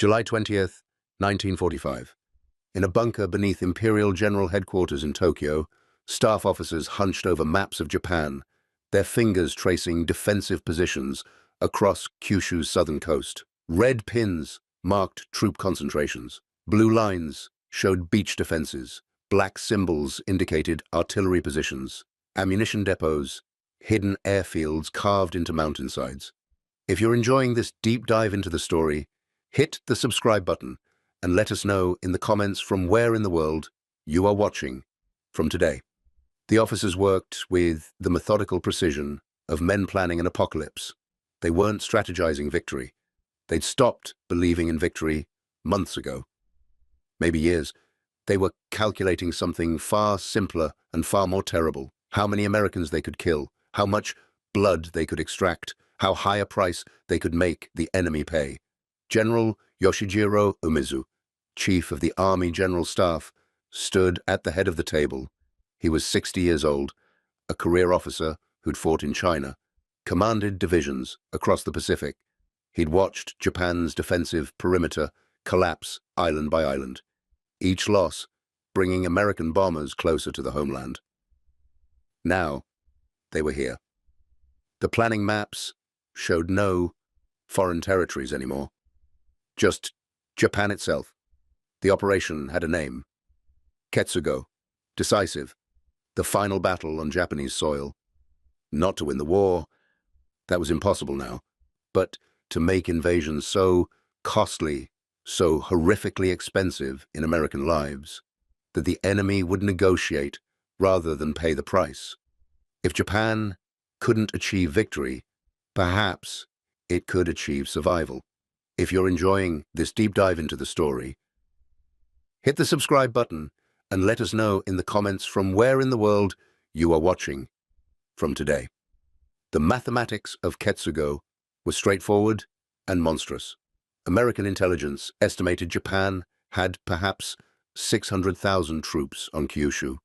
July 20th, 1945. In a bunker beneath Imperial General Headquarters in Tokyo, staff officers hunched over maps of Japan, their fingers tracing defensive positions across Kyushu's southern coast. Red pins marked troop concentrations. Blue lines showed beach defenses. Black symbols indicated artillery positions, ammunition depots, hidden airfields carved into mountainsides. If you're enjoying this deep dive into the story, hit the subscribe button and let us know in the comments from where in the world you are watching from today. The officers worked with the methodical precision of men planning an apocalypse. They weren't strategizing victory. They'd stopped believing in victory months ago, maybe years. They were calculating something far simpler and far more terrible. How many Americans they could kill, how much blood they could extract, how high a price they could make the enemy pay. General Yoshijiro Umezu, chief of the Army General Staff, stood at the head of the table. He was 60 years old, a career officer who'd fought in China, commanded divisions across the Pacific. He'd watched Japan's defensive perimeter collapse island by island, each loss bringing American bombers closer to the homeland. Now, they were here. The planning maps showed no foreign territories anymore, just Japan itself. The operation had a name: Ketsugo, decisive, the final battle on Japanese soil. Not to win the war, that was impossible now, but to make invasions so costly, so horrifically expensive in American lives, that the enemy would negotiate rather than pay the price. If Japan couldn't achieve victory, perhaps it could achieve survival. If you're enjoying this deep dive into the story, hit the subscribe button and let us know in the comments from where in the world you are watching from today. The mathematics of Ketsugo were straightforward and monstrous. American intelligence estimated Japan had perhaps 600,000 troops on Kyushu.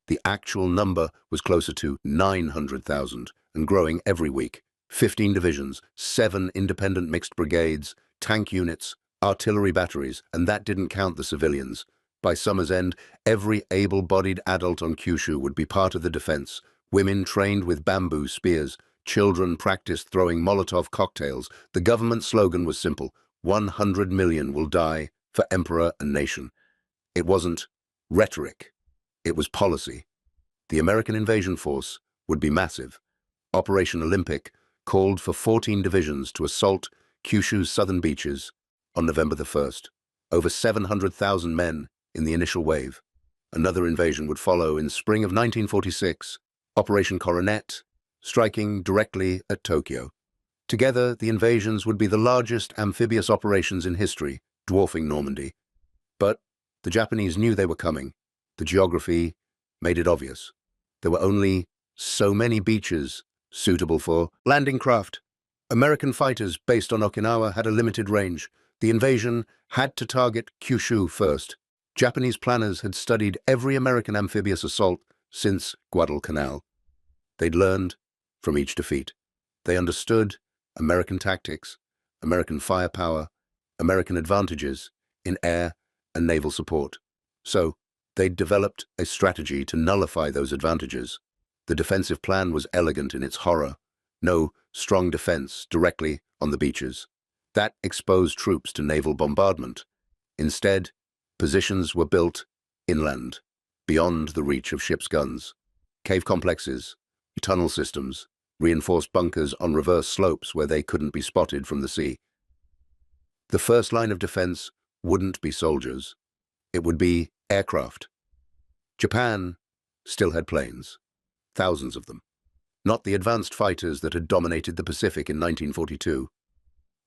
The actual number was closer to 900,000 and growing every week. 15 divisions, 7 independent mixed brigades, tank units, artillery batteries, and that didn't count the civilians. By summer's end, every able-bodied adult on Kyushu would be part of the defense. Women trained with bamboo spears, children practiced throwing Molotov cocktails. The government slogan was simple: 100 million will die for emperor and nation. It wasn't rhetoric, it was policy. The American invasion force would be massive. Operation Olympic called for 14 divisions to assault Kyushu's southern beaches on November the 1st. Over 700,000 men in the initial wave. Another invasion would follow in spring of 1946, Operation Coronet, striking directly at Tokyo. Together, the invasions would be the largest amphibious operations in history, dwarfing Normandy. But the Japanese knew they were coming. The geography made it obvious. There were only so many beaches suitable for landing craft. American fighters based on Okinawa had a limited range. The invasion had to target Kyushu first. Japanese planners had studied every American amphibious assault since Guadalcanal. They'd learned from each defeat. They understood American tactics, American firepower, American advantages in air and naval support. So, they'd developed a strategy to nullify those advantages. The defensive plan was elegant in its horror. No strong defense directly on the beaches. That exposed troops to naval bombardment. Instead, positions were built inland, beyond the reach of ships' guns. Cave complexes, tunnel systems, reinforced bunkers on reverse slopes where they couldn't be spotted from the sea. The first line of defense wouldn't be soldiers. It would be aircraft. Japan still had planes, thousands of them. Not the advanced fighters that had dominated the Pacific in 1942.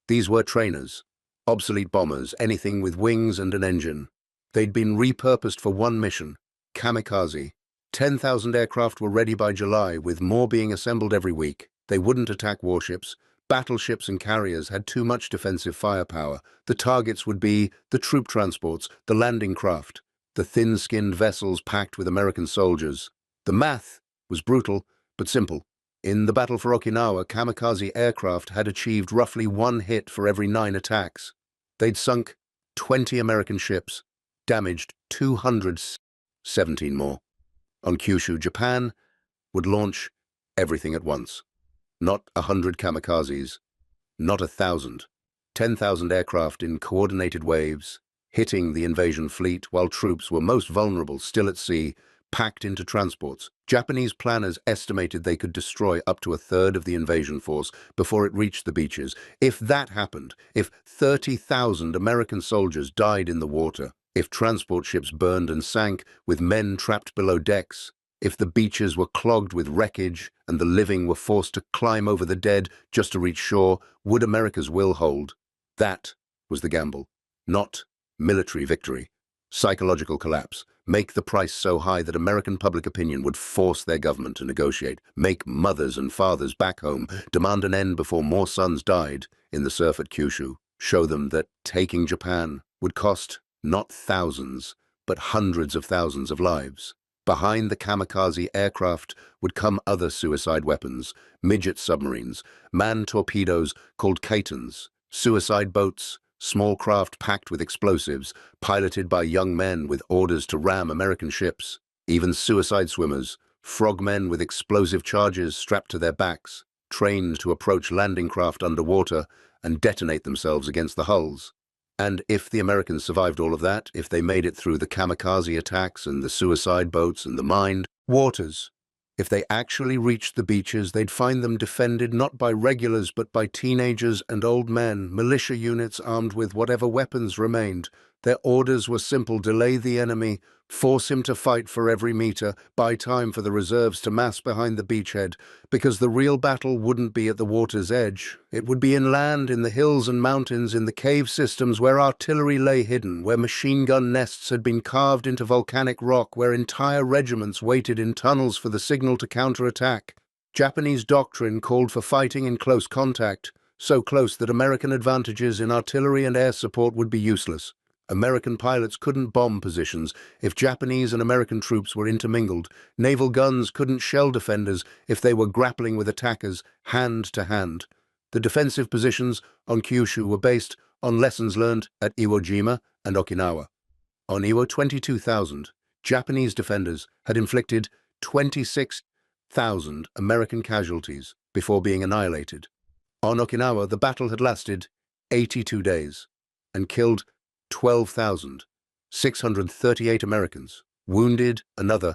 These were trainers, obsolete bombers, anything with wings and an engine. They'd been repurposed for one mission: kamikaze. 10,000 aircraft were ready by July, with more being assembled every week. They wouldn't attack warships. Battleships and carriers had too much defensive firepower. The targets would be the troop transports, the landing craft, the thin-skinned vessels packed with American soldiers. The math was brutal, but simple. In the battle for Okinawa, kamikaze aircraft had achieved roughly 1 hit for every 9 attacks. They'd sunk 20 American ships, damaged 217 more. On Kyushu, Japan would launch everything at once. Not 100 kamikazes, not 1,000. 10,000 aircraft in coordinated waves, hitting the invasion fleet while troops were most vulnerable still at sea, packed into transports. Japanese planners estimated they could destroy up to a third of the invasion force before it reached the beaches. If that happened, if 30,000 American soldiers died in the water, if transport ships burned and sank with men trapped below decks, if the beaches were clogged with wreckage and the living were forced to climb over the dead just to reach shore, would America's will hold? That was the gamble. Not military victory. Psychological collapse. Make the price so high that American public opinion would force their government to negotiate. Make mothers and fathers back home demand an end before more sons died in the surf at Kyushu. Show them that taking Japan would cost not thousands, but hundreds of thousands of lives. Behind the kamikaze aircraft would come other suicide weapons, midget submarines, manned torpedoes called kaitans, suicide boats, small craft packed with explosives, piloted by young men with orders to ram American ships, even suicide swimmers, frogmen with explosive charges strapped to their backs, trained to approach landing craft underwater and detonate themselves against the hulls. And if the Americans survived all of that, if they made it through the kamikaze attacks and the suicide boats and the mined waters, if they actually reached the beaches, they'd find them defended not by regulars but by teenagers and old men, militia units armed with whatever weapons remained. Their orders were simple: delay the enemy, force him to fight for every meter, buy time for the reserves to mass behind the beachhead, because the real battle wouldn't be at the water's edge. It would be inland, in the hills and mountains, in the cave systems where artillery lay hidden, where machine gun nests had been carved into volcanic rock, where entire regiments waited in tunnels for the signal to counterattack. Japanese doctrine called for fighting in close contact, so close that American advantages in artillery and air support would be useless. American pilots couldn't bomb positions if Japanese and American troops were intermingled. Naval guns couldn't shell defenders if they were grappling with attackers hand to hand. The defensive positions on Kyushu were based on lessons learned at Iwo Jima and Okinawa. On Iwo, 22,000 Japanese defenders had inflicted 26,000 American casualties before being annihilated. On Okinawa, the battle had lasted 82 days and killed 12,638 Americans, wounded another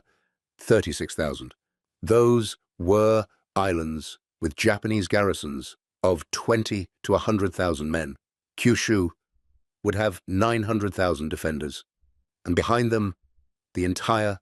36,000. Those were islands with Japanese garrisons of 20 to 100,000 men. Kyushu would have 900,000 defenders, and behind them, the entire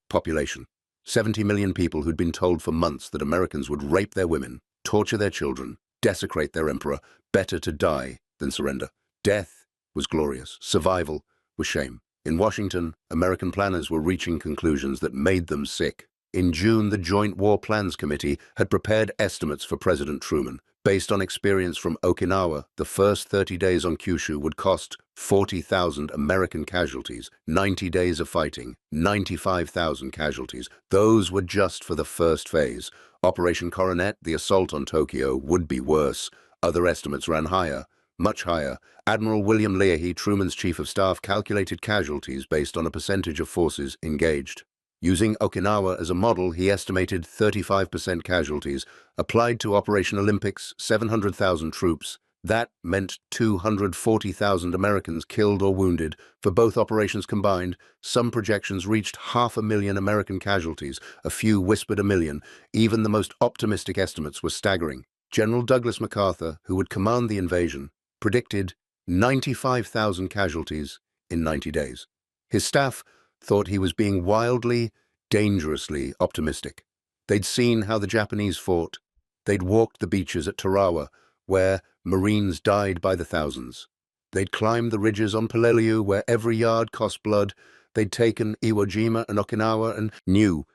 population. 70 million people who'd been told for months that Americans would rape their women, torture their children, desecrate their emperor. Better to die than surrender. Death was glorious. Survival was shame. In Washington, American planners were reaching conclusions that made them sick. In June, the Joint War Plans Committee had prepared estimates for President Truman. Based on experience from Okinawa, the first 30 days on Kyushu would cost 40,000 American casualties, 90 days of fighting, 95,000 casualties. Those were just for the first phase. Operation Coronet, the assault on Tokyo, would be worse. Other estimates ran higher. Much higher. Admiral William Leahy, Truman's chief of staff, calculated casualties based on a percentage of forces engaged. Using Okinawa as a model, he estimated 35% casualties. Applied to Operation Olympics, 700,000 troops. That meant 240,000 Americans killed or wounded. For both operations combined, some projections reached 500,000 American casualties. A few whispered 1 million. Even the most optimistic estimates were staggering. General Douglas MacArthur, who would command the invasion, predicted 95,000 casualties in 90 days. His staff thought he was being wildly, dangerously optimistic. They'd seen how the Japanese fought. They'd walked the beaches at Tarawa, where Marines died by the thousands. They'd climbed the ridges on Peleliu, where every yard cost blood. They'd taken Iwo Jima and Okinawa and knew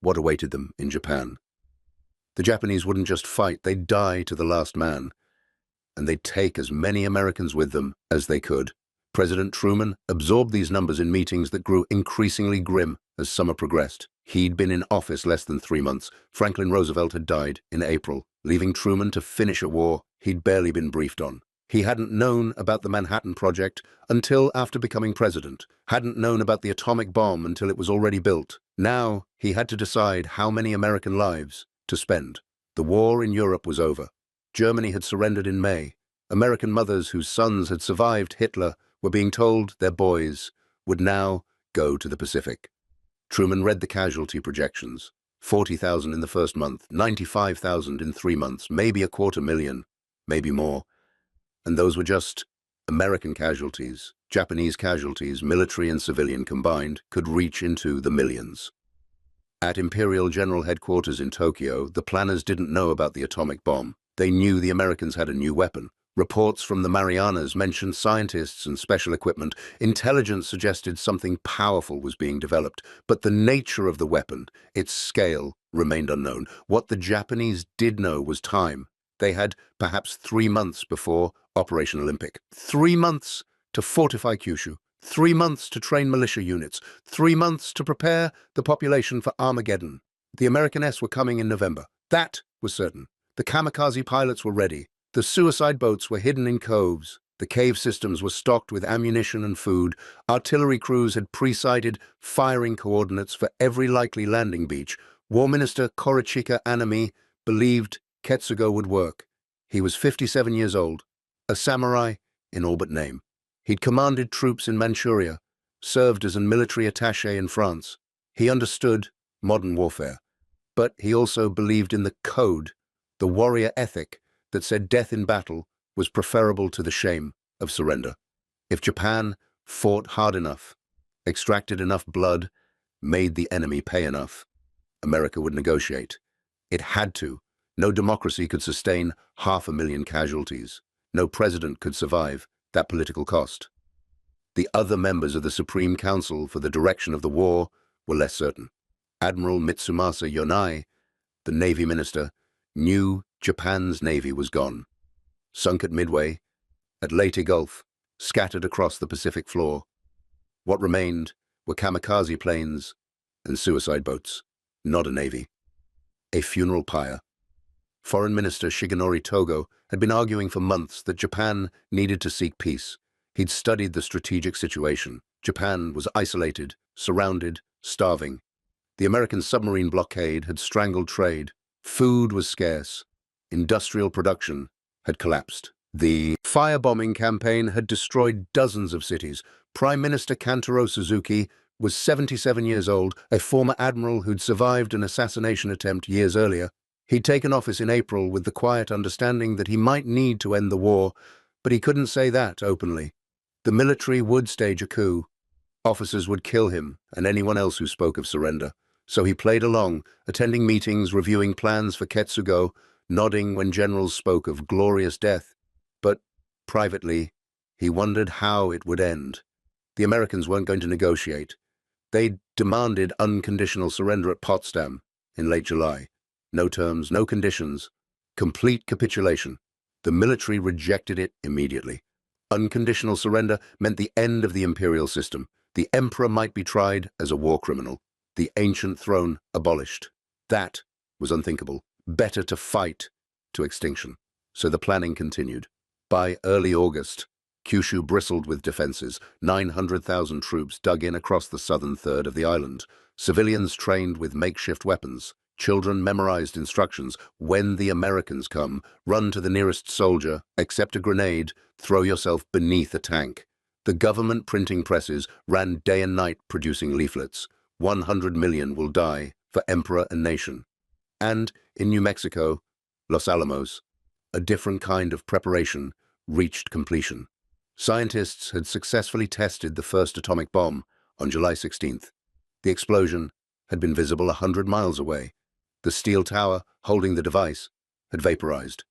what awaited them in Japan. The Japanese wouldn't just fight, they'd die to the last man. And they'd take as many Americans with them as they could. President Truman absorbed these numbers in meetings that grew increasingly grim as summer progressed. He'd been in office less than 3 months. Franklin Roosevelt had died in April, leaving Truman to finish a war he'd barely been briefed on. He hadn't known about the Manhattan Project until after becoming president, hadn't known about the atomic bomb until it was already built. Now he had to decide how many American lives to spend. The war in Europe was over. Germany had surrendered in May. American mothers whose sons had survived Hitler were being told their boys would now go to the Pacific. Truman read the casualty projections. 40,000 in the first month, 95,000 in 3 months, maybe 250,000, maybe more. And those were just American casualties. Japanese casualties, military and civilian combined, could reach into the millions. At Imperial General Headquarters in Tokyo, the planners didn't know about the atomic bomb. They knew the Americans had a new weapon. Reports from the Marianas mentioned scientists and special equipment. Intelligence suggested something powerful was being developed, but the nature of the weapon, its scale, remained unknown. What the Japanese did know was time. They had perhaps 3 months before Operation Olympic. 3 months to fortify Kyushu. 3 months to train militia units. 3 months to prepare the population for Armageddon. The American S were coming in November. That was certain. The kamikaze pilots were ready. The suicide boats were hidden in coves. The cave systems were stocked with ammunition and food. Artillery crews had pre-sighted firing coordinates for every likely landing beach. War Minister Korochika Anami believed Ketsugo would work. He was 57 years old, a samurai in all but name. He'd commanded troops in Manchuria, served as a military attaché in France. He understood modern warfare, but he also believed in the code, the warrior ethic that said death in battle was preferable to the shame of surrender. If Japan fought hard enough, extracted enough blood, made the enemy pay enough, America would negotiate. It had to. No democracy could sustain 500,000 casualties. No president could survive that political cost. The other members of the Supreme Council for the direction of the war were less certain. Admiral Mitsumasa Yonai, the Navy minister, knew Japan's Navy was gone. Sunk at Midway, at Leyte Gulf, scattered across the Pacific floor. What remained were kamikaze planes and suicide boats, not a navy. A funeral pyre. Foreign Minister Shigenori Togo had been arguing for months that Japan needed to seek peace. He'd studied the strategic situation. Japan was isolated, surrounded, starving. The American submarine blockade had strangled trade. Food was scarce. Industrial production had collapsed. The firebombing campaign had destroyed dozens of cities. Prime Minister Kantaro Suzuki was 77 years old, a former admiral who'd survived an assassination attempt years earlier. He'd taken office in April with the quiet understanding that he might need to end the war, but he couldn't say that openly. The military would stage a coup. Officers would kill him and anyone else who spoke of surrender. So he played along, attending meetings, reviewing plans for Ketsugo, nodding when generals spoke of glorious death. But privately, he wondered how it would end. The Americans weren't going to negotiate. They'd demanded unconditional surrender at Potsdam in late July. No terms, no conditions. Complete capitulation. The military rejected it immediately. Unconditional surrender meant the end of the imperial system. The emperor might be tried as a war criminal. The ancient throne abolished. That was unthinkable. Better to fight to extinction. So the planning continued. By early August, Kyushu bristled with defenses. 900,000 troops dug in across the southern third of the island. Civilians trained with makeshift weapons. Children memorized instructions. When the Americans come, run to the nearest soldier, accept a grenade, throw yourself beneath a tank. The government printing presses ran day and night producing leaflets. 100 million will die for emperor and nation. And in New Mexico, Los Alamos, a different kind of preparation reached completion. Scientists had successfully tested the first atomic bomb on July 16th. The explosion had been visible 100 miles away. The steel tower holding the device had vaporized.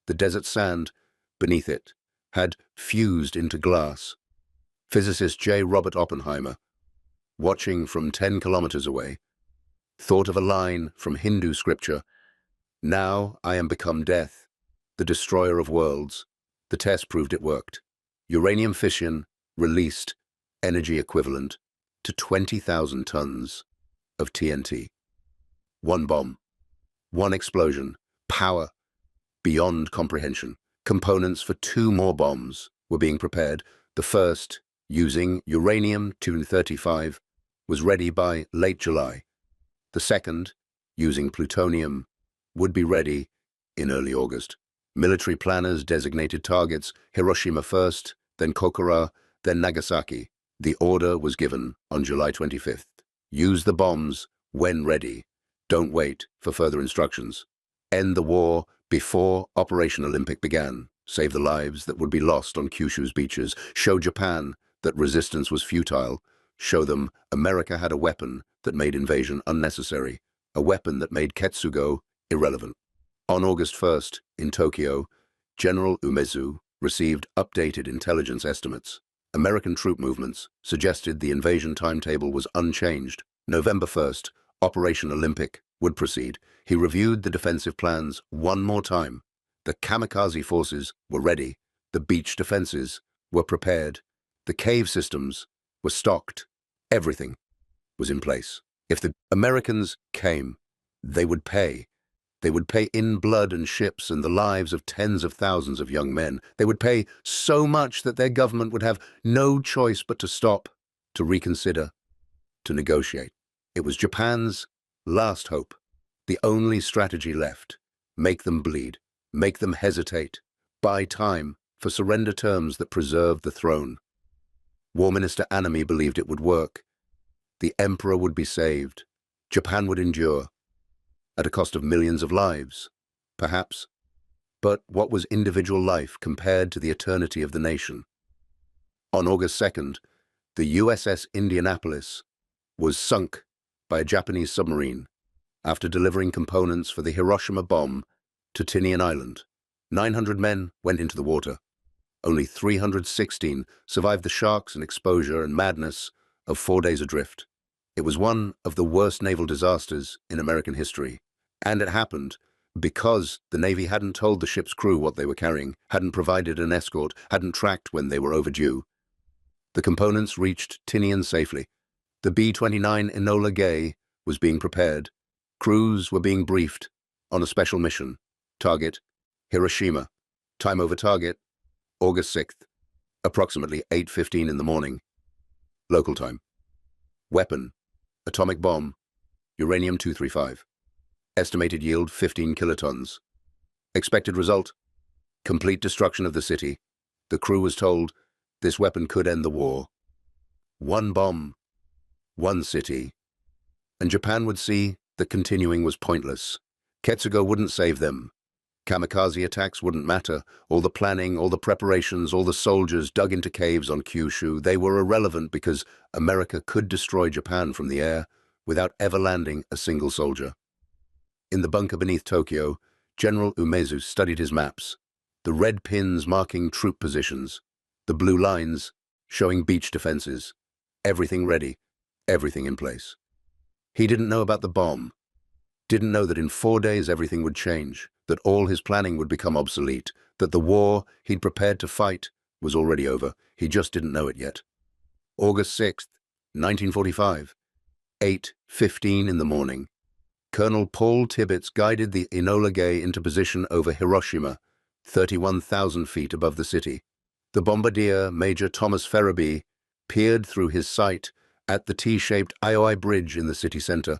The desert sand beneath it had fused into glass. Physicist J. Robert Oppenheimer, watching from 10 kilometers away, thought of a line from Hindu scripture, "Now I am become death, the destroyer of worlds." The test proved it worked. Uranium fission released energy equivalent to 20,000 tons of TNT. One bomb, one explosion, power beyond comprehension. Components for 2 more bombs were being prepared. The first, using uranium-235, was ready by late July. The second, using plutonium, would be ready in early August. Military planners designated targets: Hiroshima first, then Kokura, then Nagasaki. The order was given on July 25th. Use the bombs when ready. Don't wait for further instructions. End the war before Operation Olympic began. Save the lives that would be lost on Kyushu's beaches. Show Japan that resistance was futile. Show them America had a weapon that made invasion unnecessary, a weapon that made Ketsugo irrelevant. On August 1st, in Tokyo, General Umezu received updated intelligence estimates. American troop movements suggested the invasion timetable was unchanged. November 1st, Operation Olympic would proceed. He reviewed the defensive plans one more time. The kamikaze forces were ready. The beach defenses were prepared. The cave systems were stocked. Everything was in place. If the Americans came, they would pay. They would pay in blood and ships and the lives of tens of thousands of young men. They would pay so much that their government would have no choice but to stop, to reconsider, to negotiate. It was Japan's last hope, the only strategy left. Make them bleed, make them hesitate, buy time for surrender terms that preserved the throne. War Minister Anami believed it would work. The emperor would be saved. Japan would endure. At a cost of millions of lives, perhaps. But what was individual life compared to the eternity of the nation? On August 2nd, the USS Indianapolis was sunk by a Japanese submarine after delivering components for the Hiroshima bomb to Tinian Island. 900 men went into the water. Only 316 survived the shocks and exposure and madness of 4 days adrift. It was one of the worst naval disasters in American history. And it happened because the Navy hadn't told the ship's crew what they were carrying, hadn't provided an escort, hadn't tracked when they were overdue. The components reached Tinian safely. The B-29 Enola Gay was being prepared. Crews were being briefed on a special mission. Target, Hiroshima. Time over target, August 6th, approximately 8:15 in the morning. Local time. Weapon, atomic bomb, uranium-235. Estimated yield 15 kilotons. Expected result, complete destruction of the city. The crew was told this weapon could end the war. One bomb, one city. And Japan would see that continuing was pointless. Ketsugo wouldn't save them. Kamikaze attacks wouldn't matter. All the planning, all the preparations, all the soldiers dug into caves on Kyushu, they were irrelevant because America could destroy Japan from the air without ever landing a single soldier. In the bunker beneath Tokyo, General Umezu studied his maps, the red pins marking troop positions, the blue lines showing beach defenses. Everything ready, everything in place. He didn't know about the bomb, didn't know that in 4 days everything would change, that all his planning would become obsolete, that the war he'd prepared to fight was already over. He just didn't know it yet. August 6th, 1945, 8:15 in the morning. Colonel Paul Tibbets guided the Enola Gay into position over Hiroshima, 31,000 feet above the city. The bombardier, Major Thomas Ferraby, peered through his sight at the T-shaped Ioi Bridge in the city center.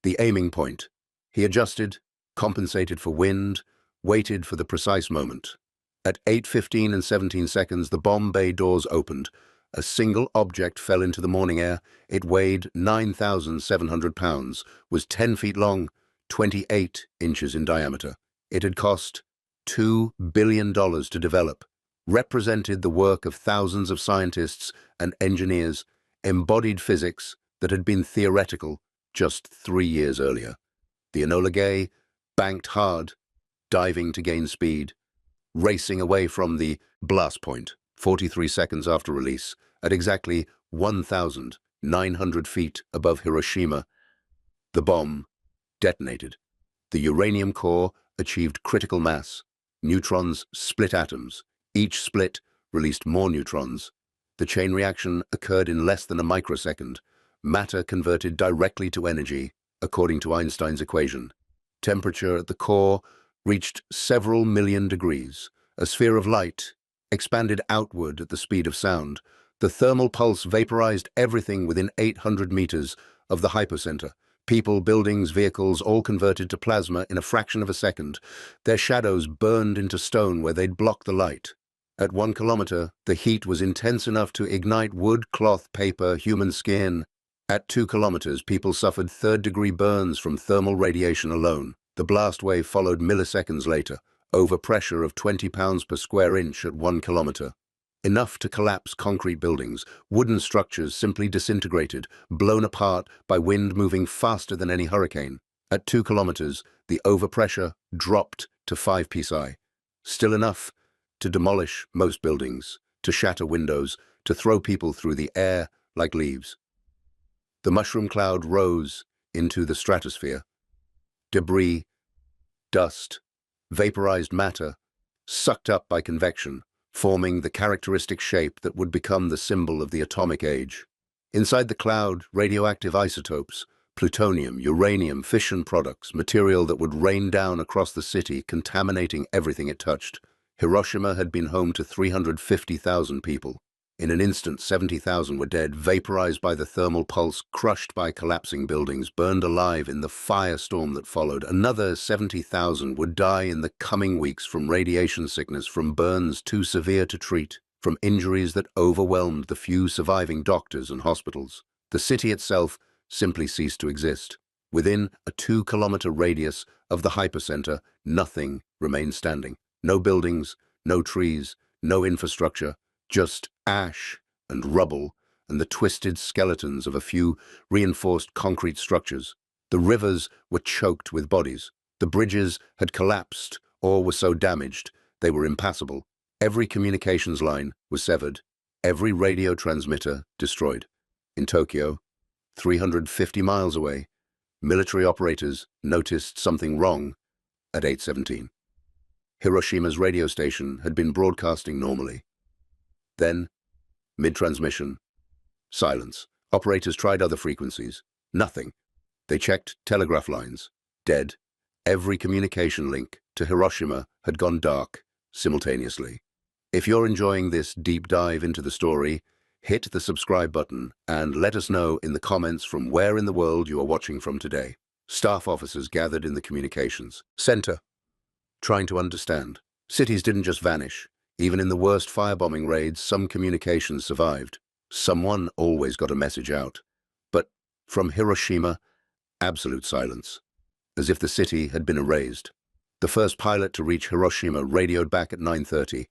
The aiming point. He adjusted, compensated for wind, waited for the precise moment. At 8:15 and 17 seconds, the bomb bay doors opened. A single object fell into the morning air. It weighed 9,700 pounds, was 10 feet long, 28 inches in diameter. It had cost $2 billion to develop, represented the work of thousands of scientists and engineers, embodied physics that had been theoretical just 3 years earlier. The Enola Gay banked hard, diving to gain speed, racing away from the blast point 43 seconds after release at exactly 1,900 feet above Hiroshima. The bomb detonated. The uranium core achieved critical mass. Neutrons split atoms. Each split released more neutrons. The chain reaction occurred in less than a microsecond. Matter converted directly to energy, according to Einstein's equation. Temperature at the core reached several million degrees. A sphere of light expanded outward at the speed of sound. The thermal pulse vaporized everything within 800 meters of the hypocenter. People, buildings, vehicles, all converted to plasma in a fraction of a second. Their shadows burned into stone where they'd block the light. At 1 kilometer, the heat was intense enough to ignite wood, cloth, paper, human skin. At 2 kilometers, people suffered third-degree burns from thermal radiation alone. The blast wave followed milliseconds later, overpressure of 20 pounds per square inch at 1 kilometer. Enough to collapse concrete buildings. Wooden structures simply disintegrated, blown apart by wind moving faster than any hurricane. At 2 kilometers, the overpressure dropped to 5 psi. Still enough to demolish most buildings, to shatter windows, to throw people through the air like leaves. The mushroom cloud rose into the stratosphere. Debris, dust, vaporized matter, sucked up by convection, forming the characteristic shape that would become the symbol of the atomic age. Inside the cloud, radioactive isotopes, plutonium, uranium, fission products, material that would rain down across the city, contaminating everything it touched. Hiroshima had been home to 350,000 people. In an instant, 70,000 were dead, vaporized by the thermal pulse, crushed by collapsing buildings, burned alive in the firestorm that followed. Another 70,000 would die in the coming weeks from radiation sickness, from burns too severe to treat, from injuries that overwhelmed the few surviving doctors and hospitals. The city itself simply ceased to exist. Within a 2-kilometer radius of the hypocenter, nothing remained standing. No buildings, no trees, no infrastructure, just ash and rubble and the twisted skeletons of a few reinforced concrete structures. The rivers were choked with bodies. The bridges had collapsed or were so damaged they were impassable. Every communications line was severed, every radio transmitter destroyed. In Tokyo, 350 miles away, military operators noticed something wrong at 8:17. Hiroshima's radio station had been broadcasting normally. Then, mid-transmission, silence. Operators tried other frequencies. Nothing. They checked telegraph lines. Dead. Every communication link to Hiroshima had gone dark simultaneously. If you're enjoying this deep dive into the story, hit the subscribe button and let us know in the comments from where in the world you are watching from today. Staff officers gathered in the communications center, trying to understand. Cities didn't just vanish. Even in the worst firebombing raids, some communications survived. Someone always got a message out. But from Hiroshima, absolute silence, as if the city had been erased. The first pilot to reach Hiroshima radioed back at 9:30.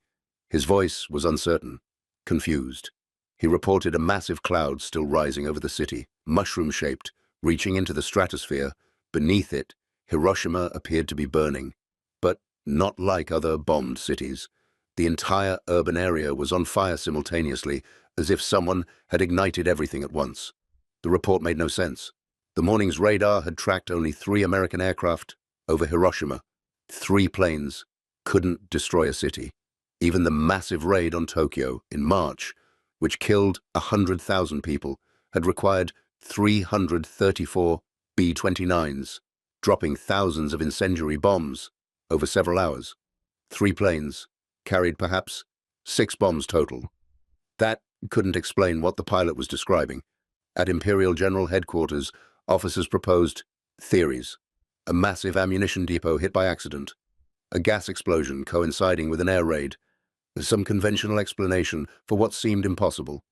His voice was uncertain, confused. He reported a massive cloud still rising over the city, mushroom-shaped, reaching into the stratosphere. Beneath it, Hiroshima appeared to be burning, but not like other bombed cities. The entire urban area was on fire simultaneously, as if someone had ignited everything at once. The report made no sense. The morning's radar had tracked only 3 American aircraft over Hiroshima. 3 planes couldn't destroy a city. Even the massive raid on Tokyo in March, which killed 100,000 people, had required 334 B-29s, dropping thousands of incendiary bombs over several hours. 3 planes carried perhaps 6 bombs total. That couldn't explain what the pilot was describing. At Imperial General Headquarters, officers proposed theories. A massive ammunition depot hit by accident, a gas explosion coinciding with an air raid, some conventional explanation for what seemed impossible.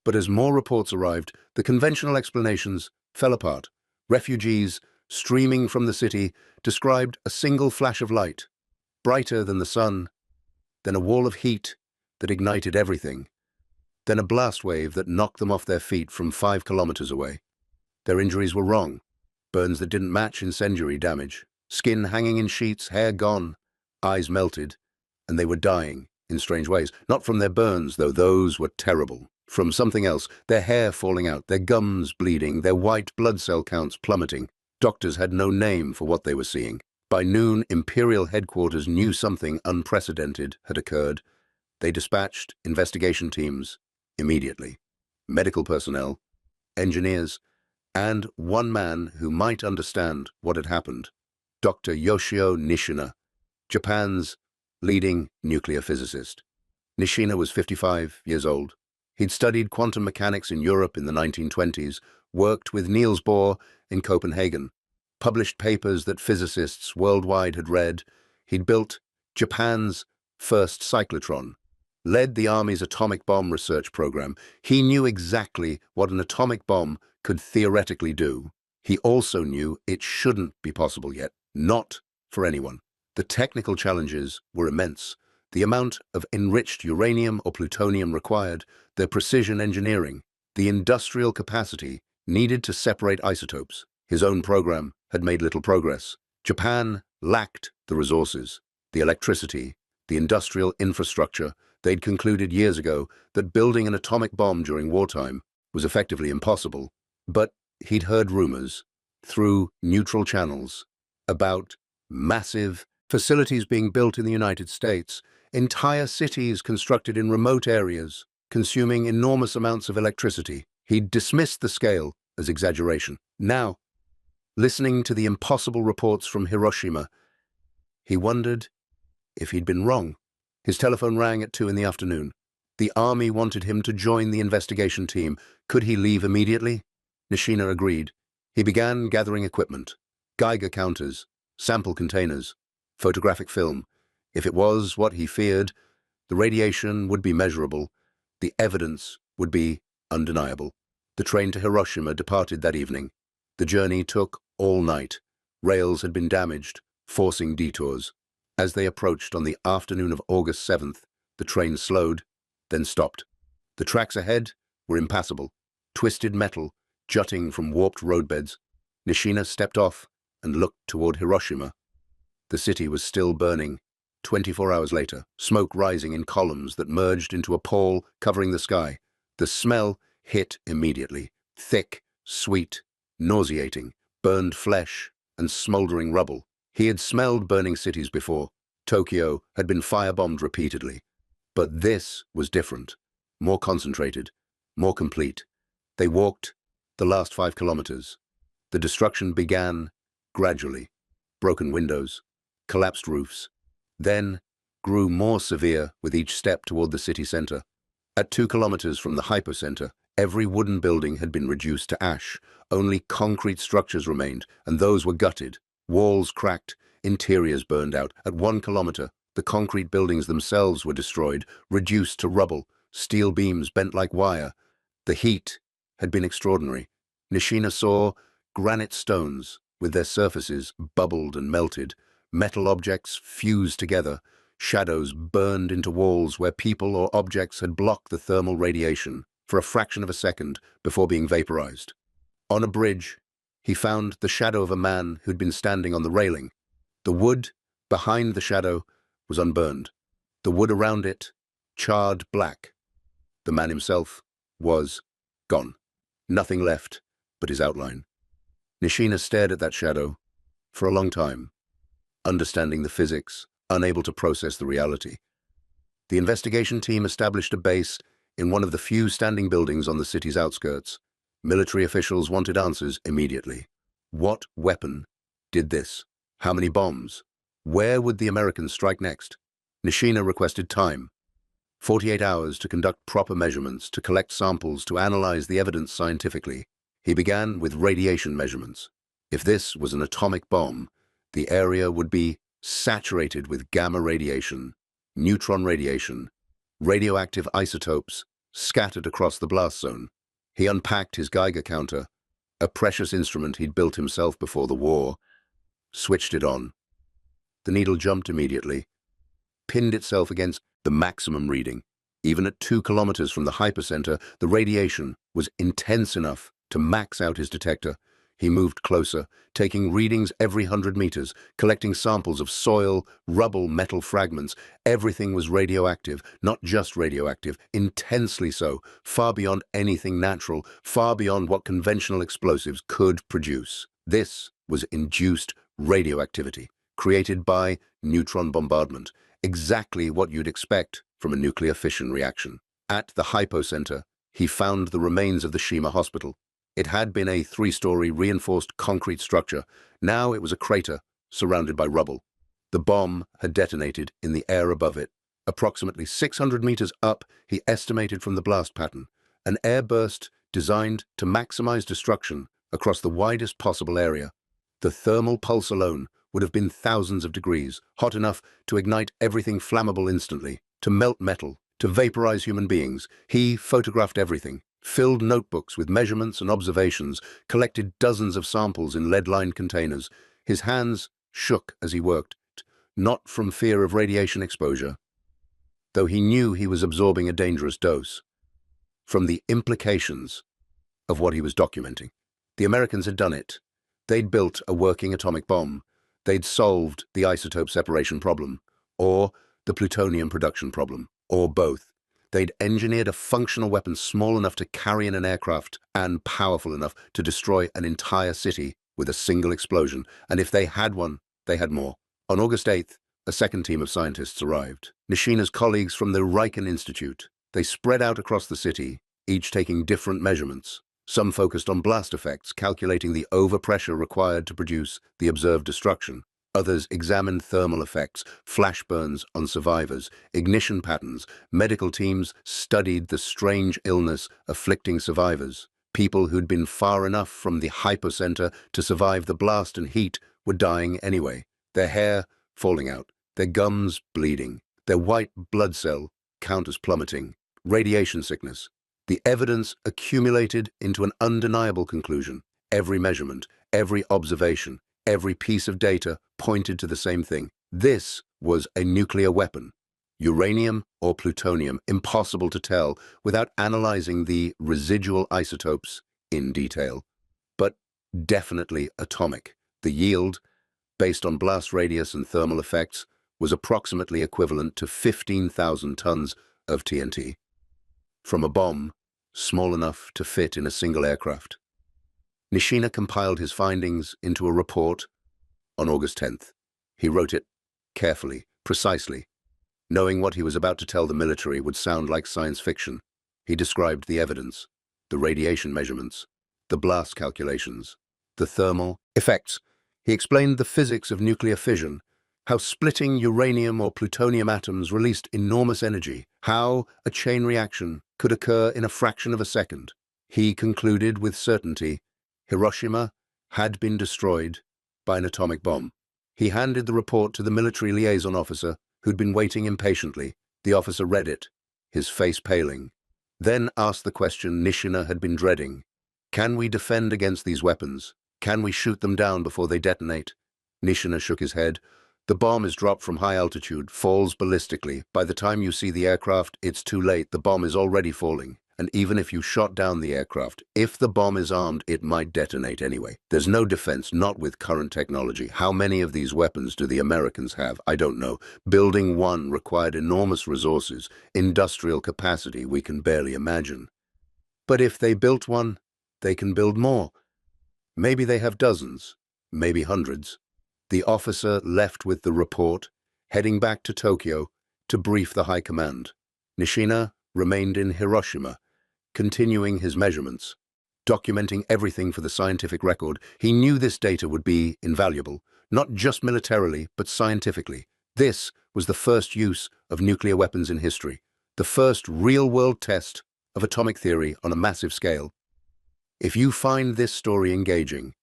But as more reports arrived, the conventional explanations fell apart. Refugees streaming from the city described a single flash of light, brighter than the sun, then a wall of heat that ignited everything, then a blast wave that knocked them off their feet from 5 kilometers away. Their injuries were wrong. Burns that didn't match incendiary damage. Skin hanging in sheets, hair gone, eyes melted, and they were dying in strange ways. Not from their burns, though those were terrible. From something else, their hair falling out, their gums bleeding, their white blood cell counts plummeting. Doctors had no name for what they were seeing. By noon, Imperial Headquarters knew something unprecedented had occurred. They dispatched investigation teams immediately. Medical personnel, engineers, and one man who might understand what had happened. Dr. Yoshio Nishina, Japan's leading nuclear physicist. Nishina was 55 years old. He'd studied quantum mechanics in Europe in the 1920s, worked with Niels Bohr in Copenhagen, published papers that physicists worldwide had read. He'd built Japan's first cyclotron, led the Army's atomic bomb research program. He knew exactly what an atomic bomb could theoretically do. He also knew it shouldn't be possible yet, not for anyone. The technical challenges were immense. The amount of enriched uranium or plutonium required, their precision engineering, the industrial capacity needed to separate isotopes. His own program had made little progress. Japan lacked the resources, the electricity, the industrial infrastructure. They'd concluded years ago that building an atomic bomb during wartime was effectively impossible. But he'd heard rumors, through neutral channels, about massive facilities being built in the United States, entire cities constructed in remote areas, consuming enormous amounts of electricity. He'd dismissed the scale as exaggeration. Now, listening to the impossible reports from Hiroshima, he wondered if he'd been wrong. His telephone rang at 2 in the afternoon. The Army wanted him to join the investigation team. Could he leave immediately? Nishina agreed. He began gathering equipment, Geiger counters, sample containers, photographic film. If it was what he feared, the radiation would be measurable, the evidence would be undeniable. The train to Hiroshima departed that evening. The journey took all night. Rails had been damaged, forcing detours. As they approached on the afternoon of August 7th, the train slowed, then stopped. The tracks ahead were impassable, twisted metal jutting from warped roadbeds. Nishina stepped off and looked toward Hiroshima. The city was still burning. 24 hours later, smoke rising in columns that merged into a pall covering the sky. The smell hit immediately. Thick, sweet, nauseating, burned flesh and smoldering rubble. He had smelled burning cities before. Tokyo had been firebombed repeatedly. But this was different, more concentrated, more complete. They walked the last 5 kilometers. The destruction began gradually. Broken windows, collapsed roofs, then grew more severe with each step toward the city center. At 2 kilometers from the hypocenter, every wooden building had been reduced to ash. Only concrete structures remained, and those were gutted. Walls cracked, interiors burned out. At 1 kilometer, the concrete buildings themselves were destroyed, reduced to rubble, steel beams bent like wire. The heat had been extraordinary. Nishina saw granite stones, with their surfaces bubbled and melted, metal objects fused together, shadows burned into walls where people or objects had blocked the thermal radiation for a fraction of a second before being vaporized. On a bridge, he found the shadow of a man who'd been standing on the railing. The wood behind the shadow was unburned. The wood around it, charred black. The man himself was gone. Nothing left but his outline. Nishina stared at that shadow for a long time, understanding the physics, unable to process the reality. The investigation team established a base in one of the few standing buildings on the city's outskirts. Military officials wanted answers immediately. What weapon did this? How many bombs? Where would the Americans strike next? Nishina requested time. 48 hours to conduct proper measurements, to collect samples, to analyze the evidence scientifically. He began with radiation measurements. If this was an atomic bomb, the area would be saturated with gamma radiation, neutron radiation, radioactive isotopes scattered across the blast zone. He unpacked his Geiger counter, a precious instrument he'd built himself before the war, switched it on. The needle jumped immediately, pinned itself against the maximum reading. Even at 2 kilometers from the hypercenter, the radiation was intense enough to max out his detector. He moved closer, taking readings every 100 meters, collecting samples of soil, rubble, metal fragments. Everything was radioactive, not just radioactive, intensely so, far beyond anything natural, far beyond what conventional explosives could produce. This was induced radioactivity, created by neutron bombardment, exactly what you'd expect from a nuclear fission reaction. At the hypocenter, he found the remains of the Shima hospital. It had been a 3-story reinforced concrete structure. Now it was a crater surrounded by rubble. The bomb had detonated in the air above it. Approximately 600 meters up, he estimated from the blast pattern, an airburst designed to maximize destruction across the widest possible area. The thermal pulse alone would have been thousands of degrees, hot enough to ignite everything flammable instantly, to melt metal, to vaporize human beings. He photographed everything, filled notebooks with measurements and observations, collected dozens of samples in lead-lined containers. His hands shook as he worked, not from fear of radiation exposure, though he knew he was absorbing a dangerous dose, from the implications of what he was documenting. The Americans had done it. They'd built a working atomic bomb. They'd solved the isotope separation problem, or the plutonium production problem, or both. They'd engineered a functional weapon small enough to carry in an aircraft and powerful enough to destroy an entire city with a single explosion. And if they had one, they had more. On August 8th, a second team of scientists arrived. Nishina's colleagues from the Riken Institute. They spread out across the city, each taking different measurements. Some focused on blast effects, calculating the overpressure required to produce the observed destruction. Others examined thermal effects, flash burns on survivors, ignition patterns. Medical teams studied the strange illness afflicting survivors. People who'd been far enough from the hypocenter to survive the blast and heat were dying anyway, their hair falling out, their gums bleeding, their white blood cell counters plummeting. Radiation sickness. The evidence accumulated into an undeniable conclusion. Every measurement, every observation, every piece of data pointed to the same thing. This was a nuclear weapon. Uranium or plutonium, impossible to tell without analyzing the residual isotopes in detail. But definitely atomic. The yield, based on blast radius and thermal effects, was approximately equivalent to 15,000 tons of TNT. From a bomb small enough to fit in a single aircraft. Nishina compiled his findings into a report on August 10th. He wrote it carefully, precisely, knowing what he was about to tell the military would sound like science fiction. He described the evidence, the radiation measurements, the blast calculations, the thermal effects. He explained the physics of nuclear fission, how splitting uranium or plutonium atoms released enormous energy, how a chain reaction could occur in a fraction of a second. He concluded with certainty Hiroshima had been destroyed by an atomic bomb. He handed the report to the military liaison officer, who'd been waiting impatiently. The officer read it, his face paling, then asked the question Nishina had been dreading. Can we defend against these weapons? Can we shoot them down before they detonate? Nishina shook his head. The bomb is dropped from high altitude, falls ballistically. By the time you see the aircraft, it's too late. The bomb is already falling. And even if you shot down the aircraft, if the bomb is armed, it might detonate anyway. There's no defense, not with current technology. How many of these weapons do the Americans have? I don't know. Building one required enormous resources, industrial capacity we can barely imagine. But if they built one, they can build more. Maybe they have dozens, maybe hundreds. The officer left with the report, heading back to Tokyo to brief the high command. Nishina remained in Hiroshima, continuing his measurements, documenting everything for the scientific record. He knew this data would be invaluable, not just militarily, but scientifically. This was the first use of nuclear weapons in history, the first real-world test of atomic theory on a massive scale. If you find this story engaging,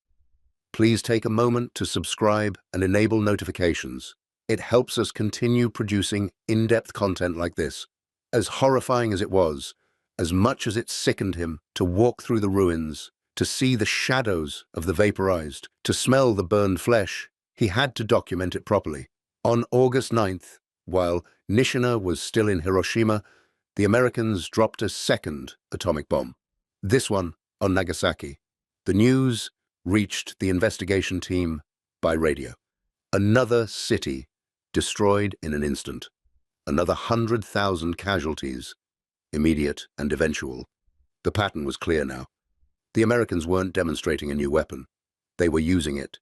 please take a moment to subscribe and enable notifications. It helps us continue producing in-depth content like this. As horrifying as it was, as much as it sickened him to walk through the ruins, to see the shadows of the vaporized, to smell the burned flesh, he had to document it properly. On August 9th, while Nishina was still in Hiroshima, the Americans dropped a second atomic bomb, this one on Nagasaki. The news reached the investigation team by radio. Another city destroyed in an instant. Another 100,000 casualties, immediate and eventual. The pattern was clear now. The Americans weren't demonstrating a new weapon. They were using it.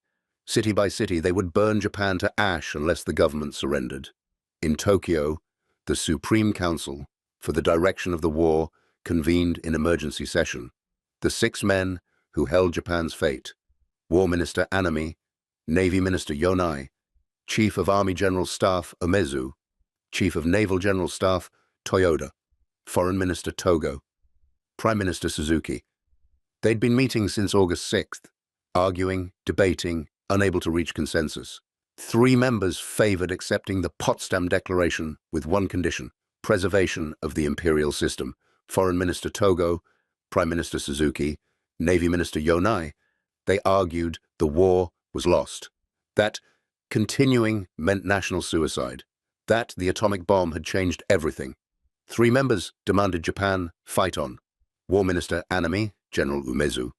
City by city, they would burn Japan to ash unless the government surrendered. In Tokyo, the Supreme Council for the Direction of the War convened in emergency session. The 6 men who held Japan's fate, War Minister Anami, Navy Minister Yonai, Chief of Army General Staff Umezu, Chief of Naval General Staff Toyoda, Foreign Minister Togo, Prime Minister Suzuki. They'd been meeting since August 6th, arguing, debating, unable to reach consensus. 3 members favored accepting the Potsdam Declaration with one condition: preservation of the imperial system. Foreign Minister Togo, Prime Minister Suzuki, Navy Minister Yonai. They argued the war was lost, that continuing meant national suicide, that the atomic bomb had changed everything. 3 members demanded Japan fight on. War Minister Anami, General Umezu,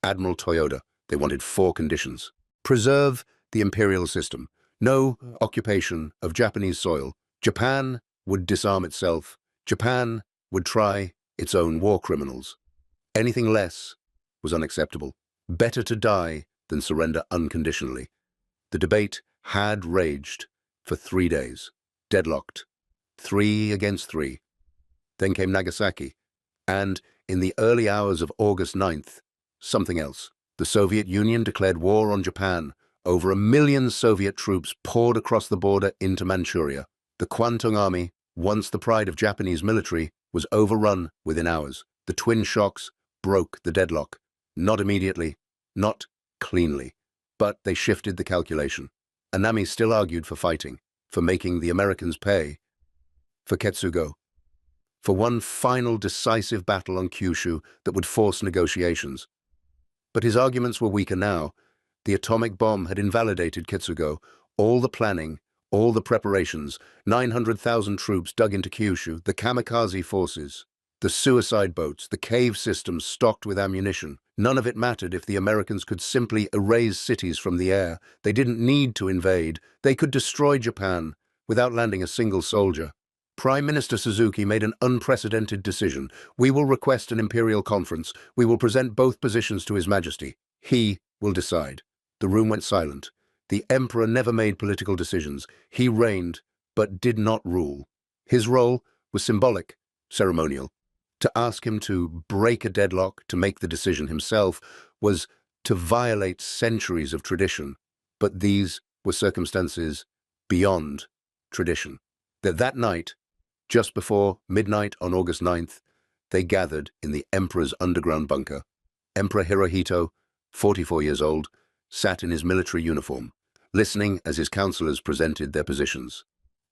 Admiral Toyoda. They wanted 4 conditions: preserve the imperial system, no occupation of Japanese soil, Japan would disarm itself, Japan would try its own war criminals. Anything less was unacceptable. Better to die than surrender unconditionally. The debate had raged for 3 days, deadlocked, 3 against 3. Then came Nagasaki, and in the early hours of August 9th, something else. The Soviet Union declared war on Japan. Over 1 million Soviet troops poured across the border into Manchuria. The Kwantung Army, once the pride of Japanese military, was overrun within hours. The twin shocks broke the deadlock. Not immediately, not cleanly, but they shifted the calculation. Anami still argued for fighting, for making the Americans pay, for Ketsugo, for one final decisive battle on Kyushu that would force negotiations. But his arguments were weaker now. The atomic bomb had invalidated Ketsugo. All the planning, all the preparations, 900,000 troops dug into Kyushu, the kamikaze forces, the suicide boats, the cave systems stocked with ammunition. None of it mattered if the Americans could simply erase cities from the air. They didn't need to invade. They could destroy Japan without landing a single soldier. Prime Minister Suzuki made an unprecedented decision. We will request an imperial conference. We will present both positions to His Majesty. He will decide. The room went silent. The emperor never made political decisions. He reigned, but did not rule. His role was symbolic, ceremonial. To ask him to break a deadlock, to make the decision himself, was to violate centuries of tradition. But these were circumstances beyond tradition. That night, just before midnight on August 9th, they gathered in the emperor's underground bunker. Emperor Hirohito, 44 years old, sat in his military uniform, listening as his counselors presented their positions.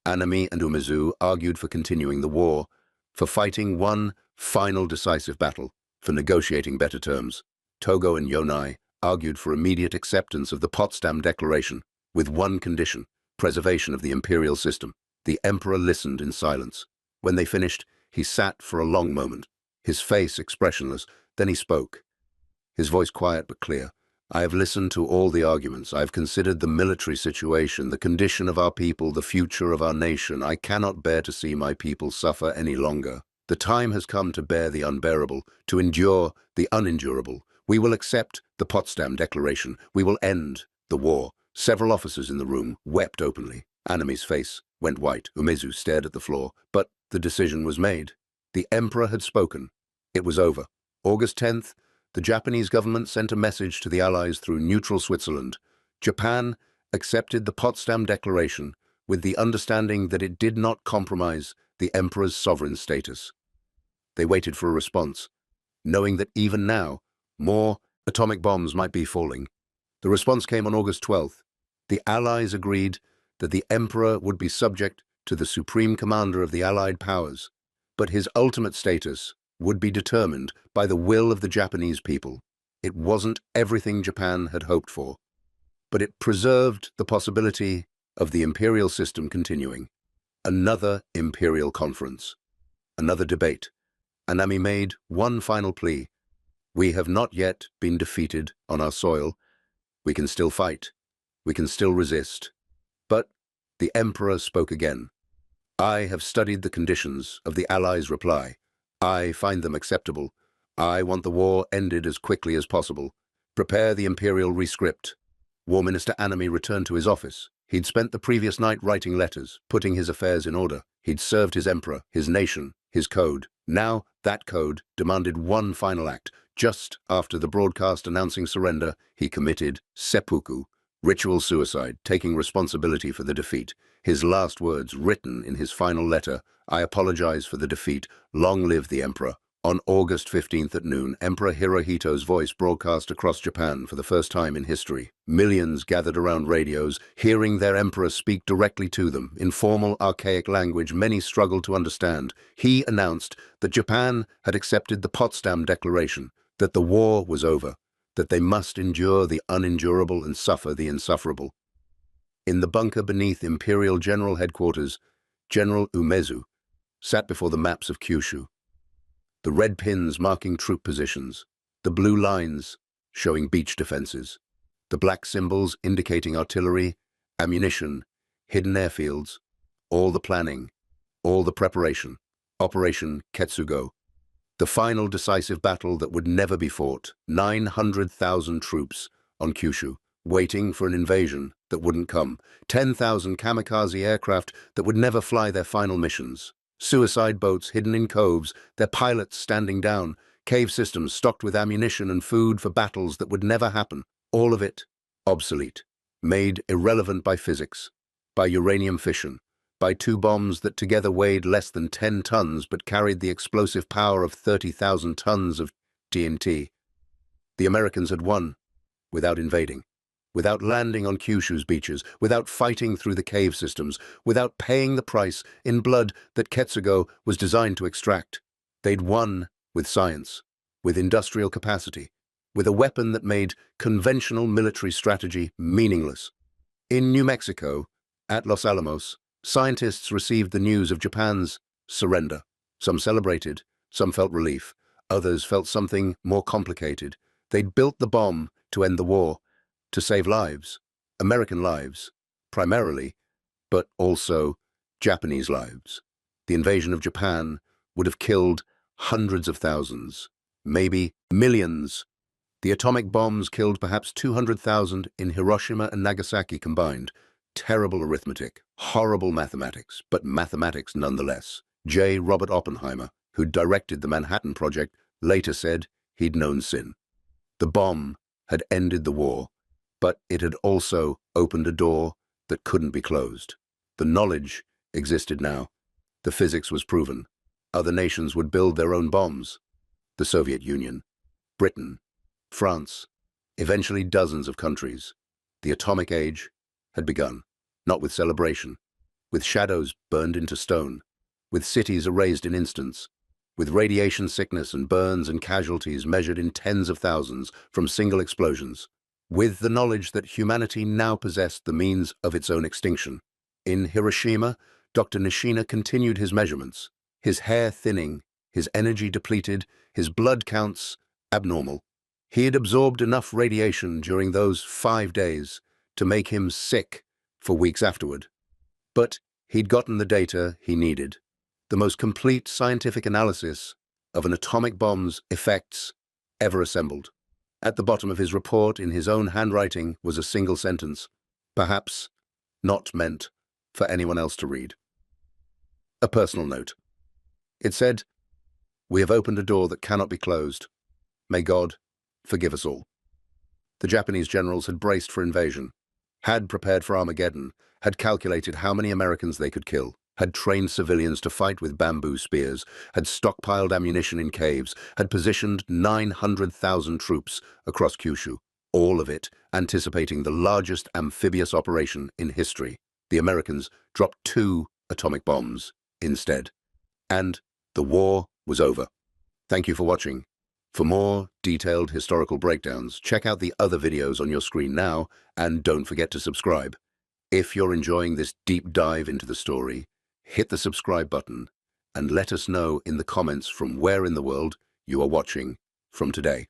Anami and Umezu argued for continuing the war, for fighting one final decisive battle, for negotiating better terms. Togo and Yonai argued for immediate acceptance of the Potsdam Declaration, with one condition: preservation of the imperial system. The emperor listened in silence. When they finished, he sat for a long moment, his face expressionless. Then he spoke, his voice quiet but clear. I have listened to all the arguments. I have considered the military situation, the condition of our people, the future of our nation. I cannot bear to see my people suffer any longer. The time has come to bear the unbearable, to endure the unendurable. We will accept the Potsdam Declaration. We will end the war. Several officers in the room wept openly. Anami's face went white. Umezu stared at the floor. But the decision was made. The emperor had spoken. It was over. August 10th, the Japanese government sent a message to the Allies through neutral Switzerland. Japan accepted the Potsdam Declaration with the understanding that it did not compromise the emperor's sovereign status. They waited for a response, knowing that even now, more atomic bombs might be falling. The response came on August 12th. The Allies agreed that the emperor would be subject to the supreme commander of the Allied powers, but his ultimate status would be determined by the will of the Japanese people. It wasn't everything Japan had hoped for, but it preserved the possibility of the imperial system continuing. Another imperial conference, another debate. Anami made one final plea. We have not yet been defeated on our soil. We can still fight. We can still resist. But the emperor spoke again. I have studied the conditions of the Allies' reply. I find them acceptable. I want the war ended as quickly as possible. Prepare the imperial rescript. War Minister Anami returned to his office. He'd spent the previous night writing letters, putting his affairs in order. He'd served his emperor, his nation, his code. Now that code demanded one final act. Just after the broadcast announcing surrender, he committed seppuku, Ritual suicide, taking responsibility for the defeat. His last words, written in his final letter, "I apologize for the defeat. Long live the Emperor." On August 15th at noon, Emperor Hirohito's voice broadcast across Japan for the first time in history. Millions gathered around radios, hearing their emperor speak directly to them. In formal, archaic language many struggled to understand, he announced that Japan had accepted the Potsdam Declaration, that the war was over, that they must endure the unendurable and suffer the insufferable. In the bunker beneath Imperial General Headquarters, General Umezu sat before the maps of Kyushu. The red pins marking troop positions, the blue lines showing beach defenses, the black symbols indicating artillery, ammunition, hidden airfields, all the planning, all the preparation. Operation Ketsugo, the final decisive battle that would never be fought. 900,000 troops on Kyushu, waiting for an invasion that wouldn't come. 10,000 kamikaze aircraft that would never fly their final missions. Suicide boats hidden in coves, their pilots standing down, cave systems stocked with ammunition and food for battles that would never happen. All of it obsolete, made irrelevant by physics, by uranium fission, by two bombs that together weighed less than 10 tons but carried the explosive power of 30,000 tons of TNT. The Americans had won without invading, without landing on Kyushu's beaches, without fighting through the cave systems, without paying the price in blood that Ketsugo was designed to extract. They'd won with science, with industrial capacity, with a weapon that made conventional military strategy meaningless. In New Mexico, at Los Alamos, scientists received the news of Japan's surrender. Some celebrated, some felt relief, others felt something more complicated. They'd built the bomb to end the war, to save lives, American lives, primarily, but also Japanese lives. The invasion of Japan would have killed hundreds of thousands, maybe millions. The atomic bombs killed perhaps 200,000 in Hiroshima and Nagasaki combined. Terrible arithmetic, horrible mathematics, but mathematics nonetheless. J. Robert Oppenheimer, who directed the Manhattan Project, later said he'd known sin. The bomb had ended the war, but it had also opened a door that couldn't be closed. The knowledge existed now. The physics was proven. Other nations would build their own bombs. The Soviet Union, Britain, France, eventually dozens of countries. The atomic age had begun, not with celebration, with shadows burned into stone, with cities erased in instants, with radiation sickness and burns and casualties measured in tens of thousands from single explosions, with the knowledge that humanity now possessed the means of its own extinction. In Hiroshima, Dr. Nishina continued his measurements, his hair thinning, his energy depleted, his blood counts abnormal. He had absorbed enough radiation during those 5 days to make him sick for weeks afterward. But he'd gotten the data he needed, the most complete scientific analysis of an atomic bomb's effects ever assembled. At the bottom of his report, in his own handwriting, was a single sentence, perhaps not meant for anyone else to read. A personal note. It said, "We have opened a door that cannot be closed. May God forgive us all." The Japanese generals had braced for invasion, had prepared for Armageddon, had calculated how many Americans they could kill, had trained civilians to fight with bamboo spears, had stockpiled ammunition in caves, had positioned 900,000 troops across Kyushu, all of it anticipating the largest amphibious operation in history. The Americans dropped 2 atomic bombs instead. And the war was over. Thank you for watching. For more detailed historical breakdowns, check out the other videos on your screen now, and don't forget to subscribe. If you're enjoying this deep dive into the story, hit the subscribe button and let us know in the comments from where in the world you are watching from today.